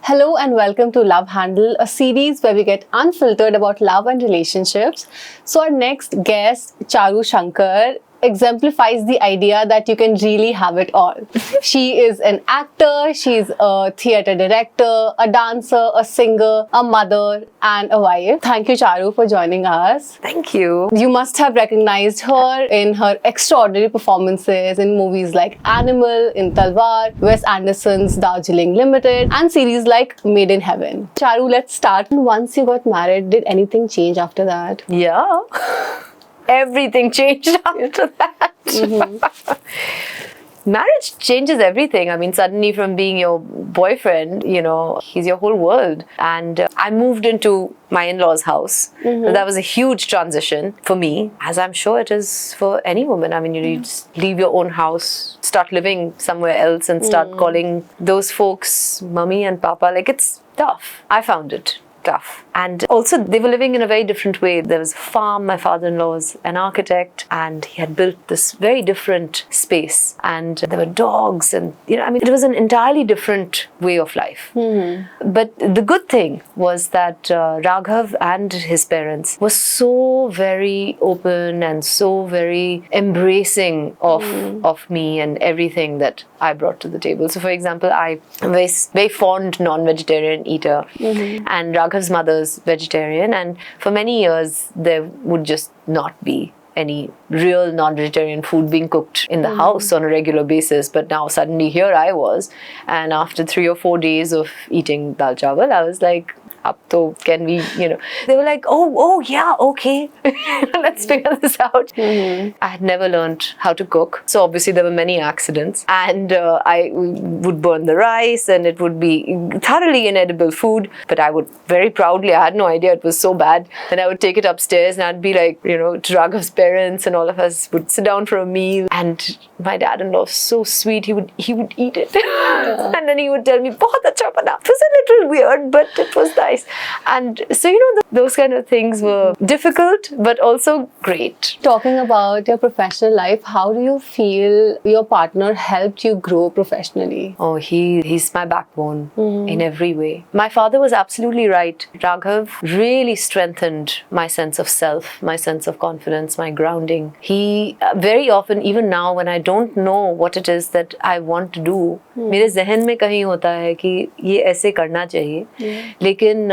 Hello and welcome to Love Handle, a series where we get unfiltered about love and relationships. So our next guest, Charu Shankar, exemplifies the idea that you can really have it all. She is an actor, she's a theatre director, a dancer, a singer, a mother and a wife. Thank you, Charu, for joining us. Thank you. You must have recognized her in her extraordinary performances in movies like Animal, in Talwar, Wes Anderson's Darjeeling Limited, and series like Made in Heaven. Charu, let's start. Once you got married, did anything change after that? Yeah. Everything changed after that. Marriage changes everything. I mean, suddenly from being your boyfriend, he's your whole world. And I moved into my in-laws' house. So that was a huge transition for me, as I'm sure it is for any woman. I mean, you just leave your own house, start living somewhere else and start calling those folks mummy and papa. Like, it's tough. I found it tough. And also, they were living in a very different way. There was a farm. My father-in-law was an architect and he had built this very different space. And there were dogs and, it was an entirely different way of life. But the good thing was that Raghav and his parents were so very open and so very embracing of me and everything that I brought to the table. So, for example, I'm a very fond non-vegetarian eater and Raghav's mother's vegetarian, and for many years there would just not be any real non-vegetarian food being cooked in the house on a regular basis. But now suddenly here I was, and after 3 or 4 days of eating dal chawal, I was like, up to can we, they were like, oh yeah, okay, let's figure this out. I had never learned how to cook, so obviously there were many accidents, and I would burn the rice and it would be thoroughly inedible food, but I would very proudly, I had no idea it was so bad, and I would take it upstairs and I'd be like, to Raghav's parents, and all of us would sit down for a meal, and my dad-in-law was so sweet, he would eat it and then he would tell me, "Bahut acha bana." It was a little weird, but it was nice. And so, those kind of things were difficult, but also great. Talking about your professional life, how do you feel your partner helped you grow professionally? Oh, he's my backbone in every way. My father was absolutely right. Raghav really strengthened my sense of self, my sense of confidence, my grounding. He very often, even now when I don't know what it is that I want to do, मेरे ज़हन में कहीं होता है कि ये ऐसे करना चाहिए, लेकिन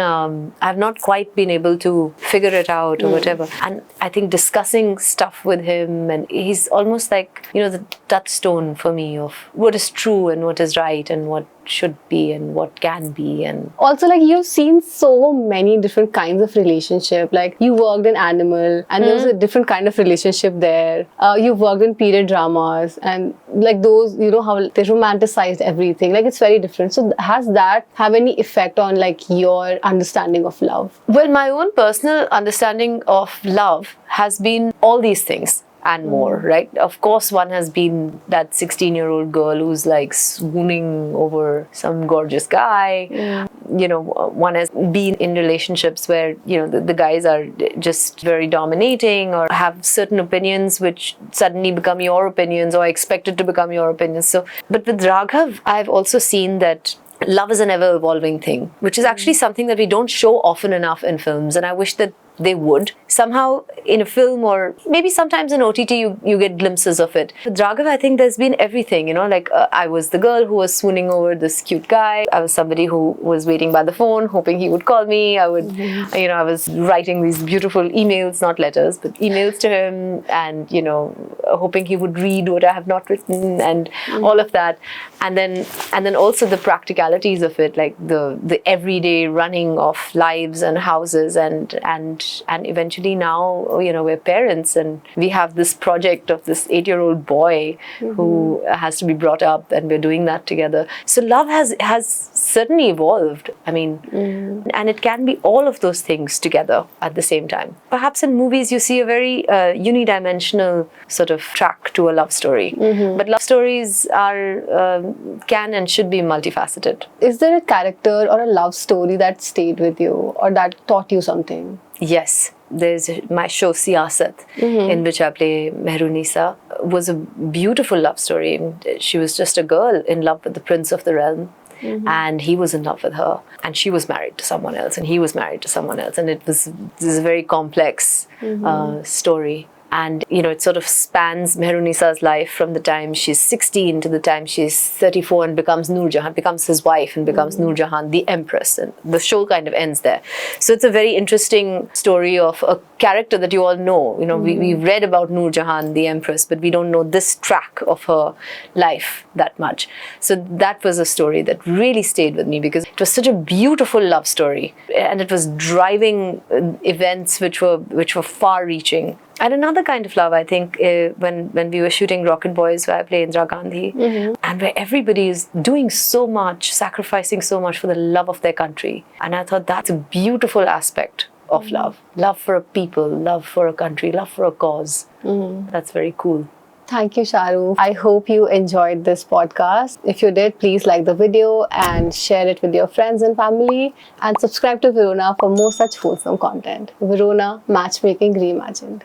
I've not quite been able to figure it out or whatever. And I think discussing stuff with him, and he's almost like, the touchstone for me of what is true and what is right and what should be and what can be. And also, like, you've seen so many different kinds of relationship. Like, you worked in Animal and there was a different kind of relationship there. You worked in period dramas, and like those, how they romanticized everything. Like, it's very different. So has that have any effect on like your understanding of love? Well, my own personal understanding of love has been all these things and more, right? Of course, one has been that 16-year-old girl who's like swooning over some gorgeous guy. One has been in relationships where, the guys are just very dominating or have certain opinions which suddenly become your opinions or expected to become your opinions. So, but with Raghav, I've also seen that love is an ever-evolving thing, which is actually something that we don't show often enough in films, and I wish that they would. Somehow in a film or maybe sometimes in OTT you get glimpses of it. With Raghav, I think there's been everything, I was the girl who was swooning over this cute guy. I was somebody who was waiting by the phone, hoping he would call me. I would, I was writing these beautiful emails, not letters, but emails to him, and, hoping he would read what I have not written and all of that. And then also the practicalities of it, like the everyday running of lives and houses and eventually now, we're parents and we have this project of this 8-year-old boy who has to be brought up, and we're doing that together. So love has certainly evolved. I mean, and it can be all of those things together at the same time. Perhaps in movies you see a very unidimensional sort of track to a love story, but love stories are can and should be multifaceted. Is there a character or a love story that stayed with you or that taught you something? Yes, there's my show Siyasat, in which I play Mehrunisa, was a beautiful love story. She was just a girl in love with the prince of the realm. and he was in love with her, and she was married to someone else, and he was married to someone else, and it was this very complex story. And, you know, it sort of spans Mehrunisa's life from the time she's 16 to the time she's 34 and becomes Noor Jahan, becomes his wife and becomes Noor Jahan, the empress. And the show kind of ends there. So it's a very interesting story of a character that you all know. You know, we've read about Noor Jahan, the empress, but we don't know this track of her life that much. So that was a story that really stayed with me because it was such a beautiful love story. And it was driving events which were far-reaching. And another kind of love, I think, when we were shooting Rocket Boys, where I play Indira Gandhi, and where everybody is doing so much, sacrificing so much for the love of their country. And I thought that's a beautiful aspect of love. Love for a people, love for a country, love for a cause. That's very cool. Thank you, Shahrukh. I hope you enjoyed this podcast. If you did, please like the video and share it with your friends and family. And subscribe to Verona for more such wholesome content. Verona, matchmaking reimagined.